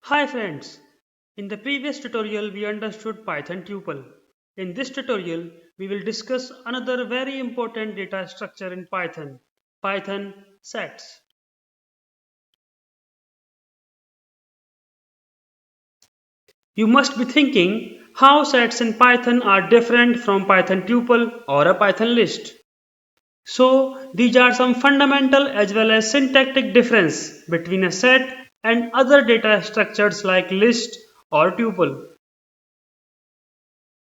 Hi friends! In the previous tutorial we understood Python tuple. In this tutorial we will discuss another very important data structure in Python, Python sets. You must be thinking how sets in Python are different from Python tuple or a Python list. So these are some fundamental as well as syntactic difference between a set and other data structures like list or tuple.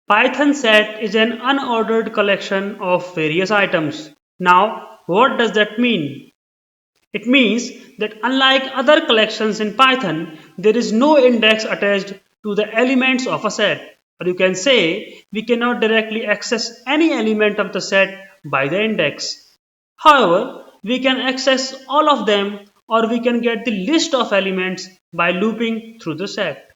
Python set is an unordered collection of various items. Now, what does that mean? It means that unlike other collections in Python, there is no index attached to the elements of a set. Or you can say we cannot directly access any element of the set by the index. However, we can access all of them or we can get the list of elements by looping through the set.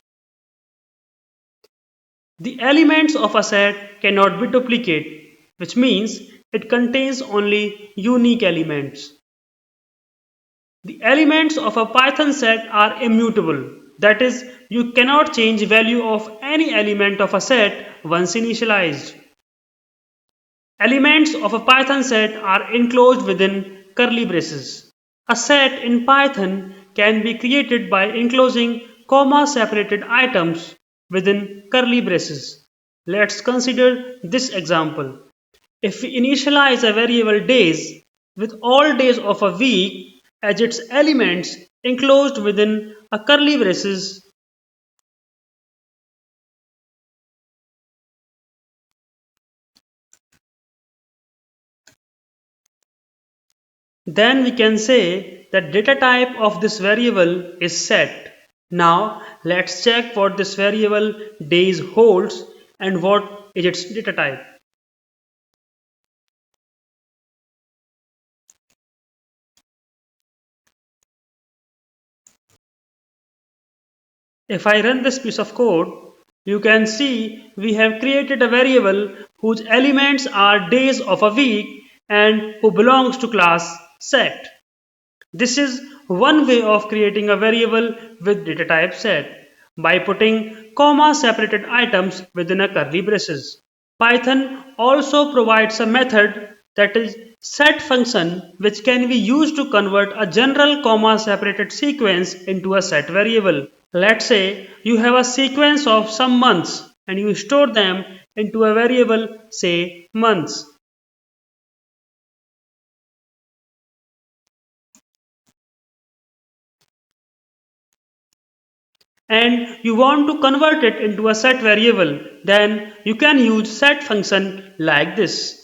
The elements of a set cannot be duplicated, which means it contains only unique elements. The elements of a Python set are immutable. That is, you cannot change value of any element of a set once initialized. Elements of a Python set are enclosed within curly braces. A set in Python can be created by enclosing comma-separated items within curly braces. Let's consider this example. If we initialize a variable days with all days of a week as its elements enclosed within a curly braces, then we can say that data type of this variable is set. Now let's check what this variable days holds and what is its data type. If I run this piece of code, you can see we have created a variable whose elements are days of a week and who belongs to class set. This is one way of creating a variable with data type set by putting comma separated items within a curly braces. Python also provides a method that is set function which can be used to convert a general comma separated sequence into a set variable. Let's say you have a sequence of some months and you store them into a variable, say months. And you want to convert it into a set variable, then you can use set function like this.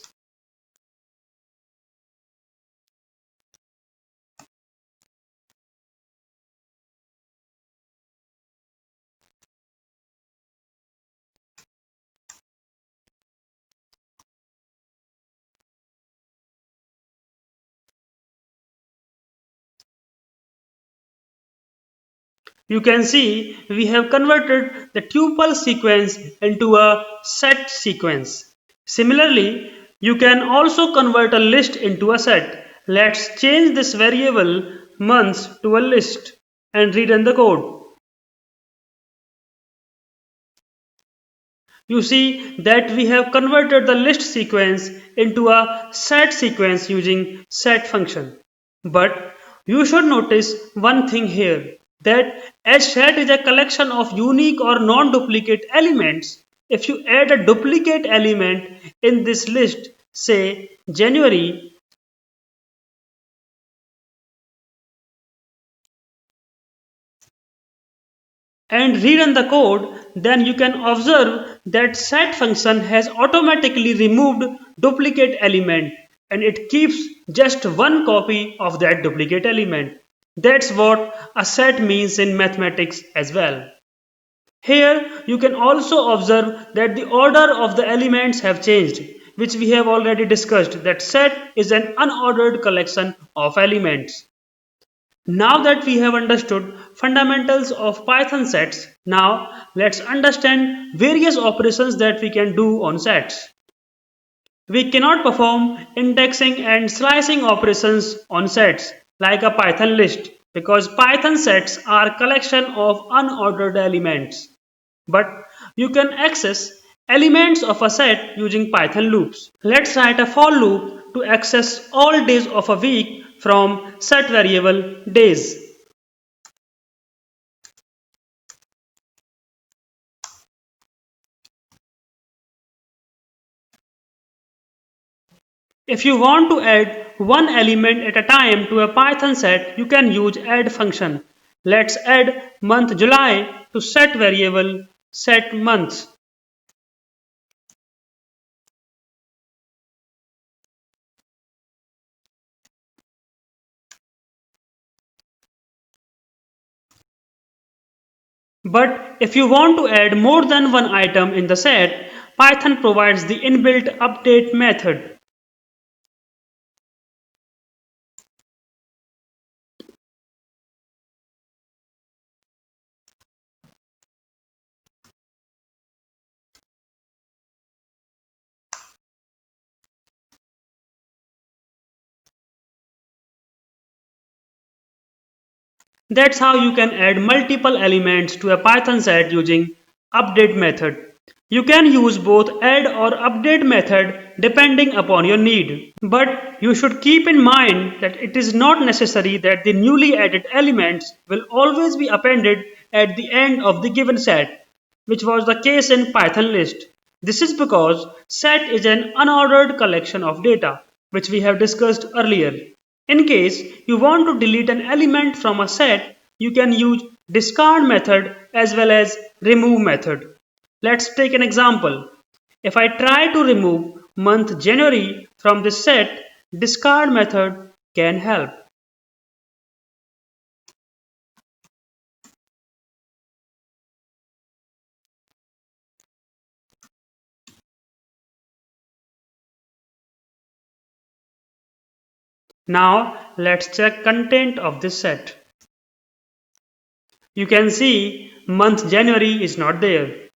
You can see we have converted the tuple sequence into a set sequence. Similarly, you can also convert a list into a set. Let's change this variable months to a list and rerun the code. You see that we have converted the list sequence into a set sequence using set function. But you should notice one thing here, that as set is a collection of unique or non-duplicate elements, if you add a duplicate element in this list, say January, and rerun the code, then you can observe that set function has automatically removed duplicate element and it keeps just one copy of that duplicate element. That's what a set means in mathematics as well. Here you can also observe that the order of the elements have changed, which we have already discussed, that set is an unordered collection of elements. Now that we have understood fundamentals of Python sets, now let's understand various operations that we can do on sets. We cannot perform indexing and slicing operations on sets like a Python list because Python sets are collection of unordered elements. But you can access elements of a set using Python loops. Let's write a for loop to access all days of a week from set variable days. If you want to add one element at a time to a Python set, you can use add function. Let's add month July to set variable set months. But if you want to add more than one item in the set, Python provides the inbuilt update method. That's how you can add multiple elements to a Python set using update method. You can use both add or update method depending upon your need. But you should keep in mind that it is not necessary that the newly added elements will always be appended at the end of the given set, which was the case in Python list. This is because set is an unordered collection of data, which we have discussed earlier. In case you want to delete an element from a set, you can use discard method as well as remove method. Let's take an example. If I try to remove month January from this set, discard method can help. Now let's check content of this set. You can see month January is not there.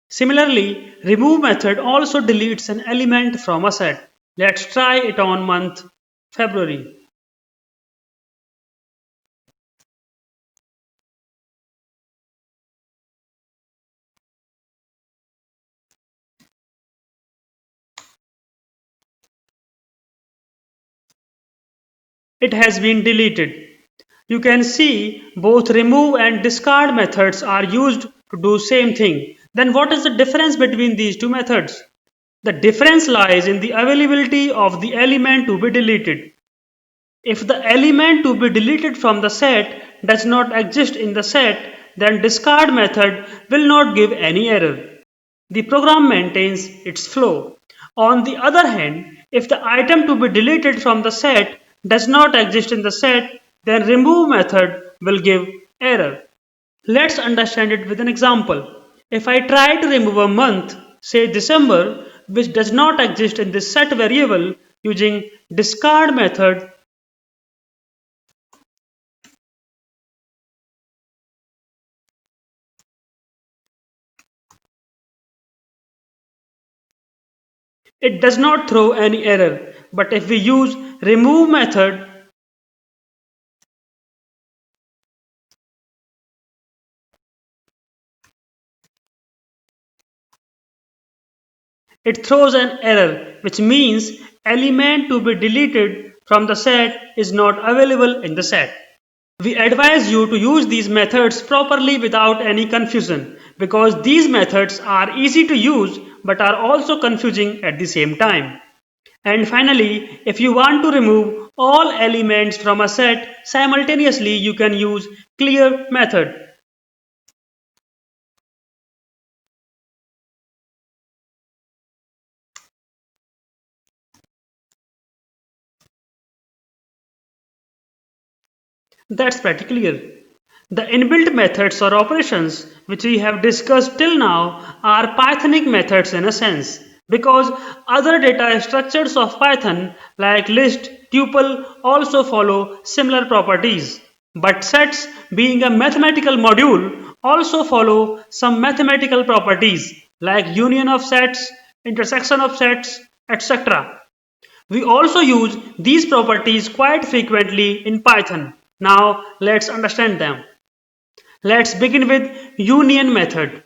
Similarly, remove method also deletes an element from a set. Let's try it on month February. It has been deleted. You can see both remove and discard methods are used to do same thing. Then what is the difference between these two methods? The difference lies in the availability of the element to be deleted. If the element to be deleted from the set does not exist in the set, then discard method will not give any error. The program maintains its flow. On the other hand, if the item to be deleted from the set does not exist in the set, then remove method will give error. Let's understand it with an example. If I try to remove a month, say December, which does not exist in this set variable using discard method, it does not throw any error. But if we use remove method, it throws an error, which means element to be deleted from the set is not available in the set. We advise you to use these methods properly without any confusion because these methods are easy to use but are also confusing at the same time. And finally, if you want to remove all elements from a set simultaneously, you can use clear method. That's pretty clear. The inbuilt methods or operations which we have discussed till now are Pythonic methods in a sense because other data structures of Python like list, tuple also follow similar properties. But sets being a mathematical module also follow some mathematical properties like union of sets, intersection of sets, etc. We also use these properties quite frequently in Python. Now let's understand them. Let's begin with union method.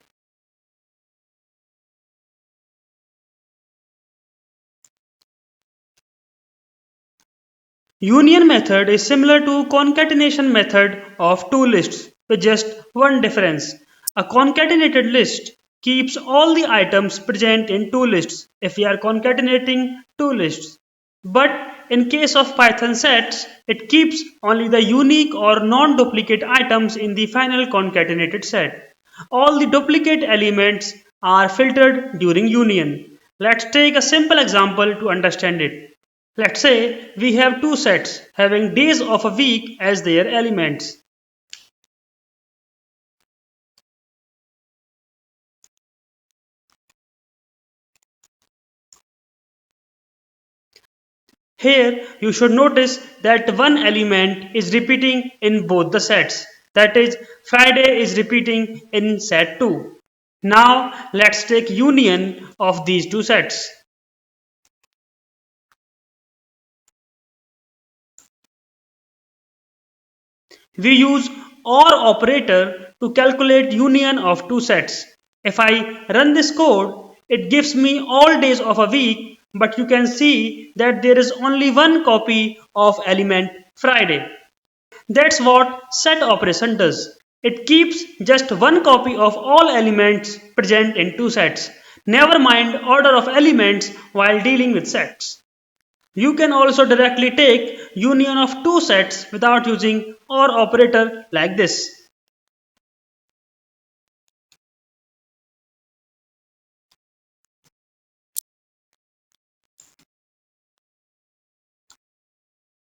Union method is similar to concatenation method of two lists with just one difference. A concatenated list keeps all the items present in two lists if we are concatenating two lists. But in case of Python sets, it keeps only the unique or non-duplicate items in the final concatenated set. All the duplicate elements are filtered during union. Let's take a simple example to understand it. Let's say we have two sets having days of a week as their elements. Here you should notice that one element is repeating in both the sets. That is, Friday is repeating in set 2. Now let's take union of these two sets. We use OR operator to calculate union of two sets. If I run this code, it gives me all days of a week, but you can see that there is only one copy of element Friday. That's what set operation does. It keeps just one copy of all elements present in two sets. Never mind order of elements while dealing with sets. You can also directly take union of two sets without using OR operator like this.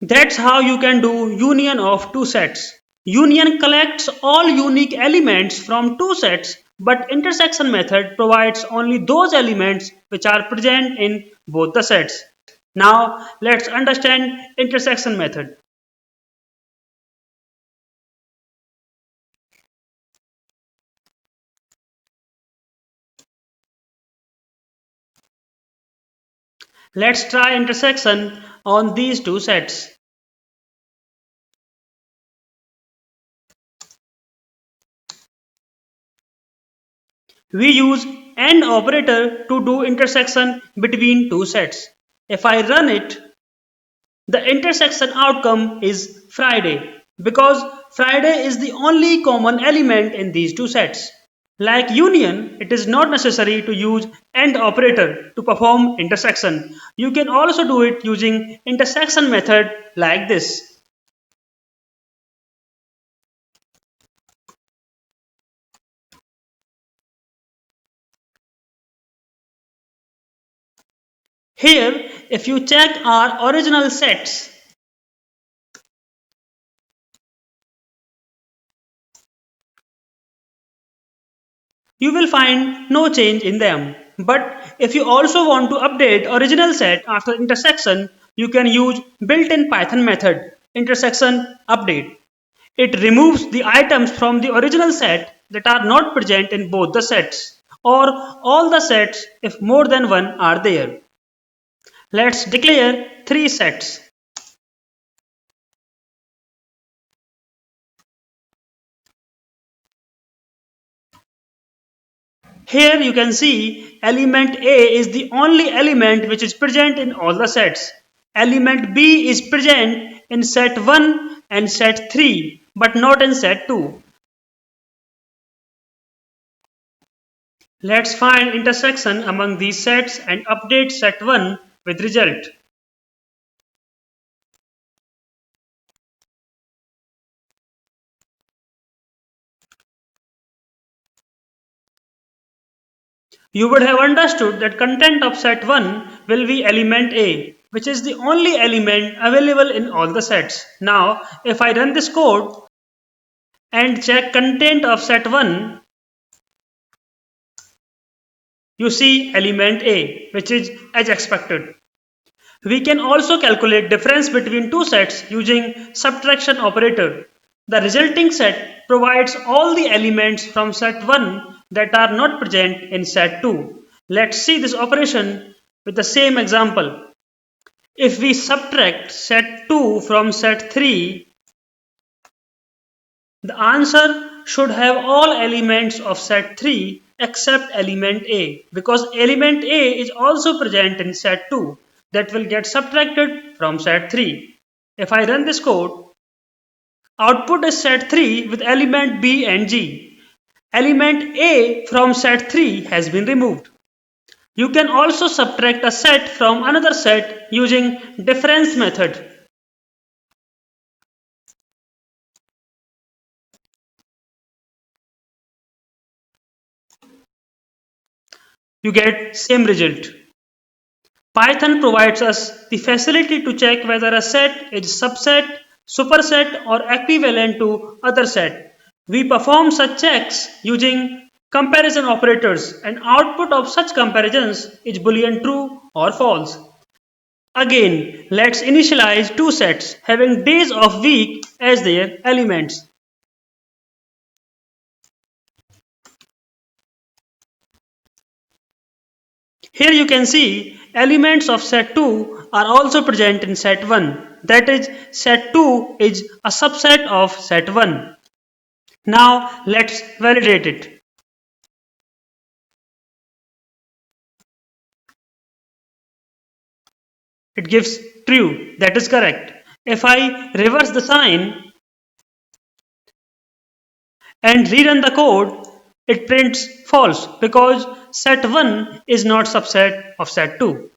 That's how you can do union of two sets. Union collects all unique elements from two sets, but intersection method provides only those elements which are present in both the sets. Now let's understand intersection method. Let's try intersection on these two sets. We use AND operator to do intersection between two sets. If I run it, the intersection outcome is Friday because Friday is the only common element in these two sets. Like union, it is not necessary to use AND operator to perform intersection. You can also do it using intersection method like this. Here, if you check our original sets, you will find no change in them. But if you also want to update original set after intersection, you can use built-in Python method intersection update. It removes the items from the original set that are not present in both the sets or all the sets if more than one are there. Let's declare three sets. Here you can see element A is the only element which is present in all the sets. Element B is present in set 1 and set 3 but not in set 2. Let's find intersection among these sets and update set 1 with result. You would have understood that content of set 1 will be element A, which is the only element available in all the sets. Now, if I run this code and check content of set 1, you see element A, which is as expected. We can also calculate difference between two sets using subtraction operator. The resulting set provides all the elements from set 1 that are not present in set 2. Let's see this operation with the same example. If we subtract set 2 from set 3, The answer should have all elements of set 3 except element A, because element A is also present in set 2 that will get subtracted from set 3. If I run this code, output is set 3 with element B and G. Element A from set 3 has been removed. You can also subtract a set from another set using difference method. You get same result. Python provides us the facility to check whether a set is subset, superset or equivalent to other set. We perform such checks using comparison operators, and output of such comparisons is boolean true or false. Again, let's initialize two sets having days of week as their elements. Here you can see elements of set 2 are also present in set 1. That is, set 2 is a subset of set 1. Now let's validate it. It gives true, that is correct. If I reverse the sign and rerun the code, it prints false because set 1 is not subset of set 2.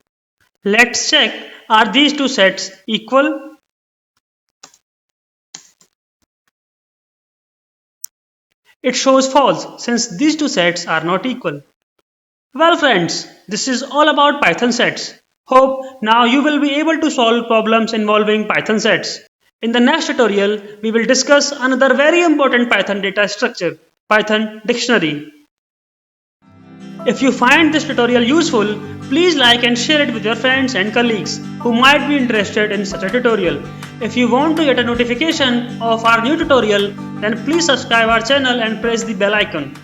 Let's check, are these two sets equal? It shows false since these two sets are not equal. Well friends, this is all about Python sets. Hope now you will be able to solve problems involving Python sets. In the next tutorial, we will discuss another very important Python data structure, Python dictionary. If you find this tutorial useful, please like and share it with your friends and colleagues who might be interested in such a tutorial. If you want to get a notification of our new tutorial, then please subscribe our channel and press the bell icon.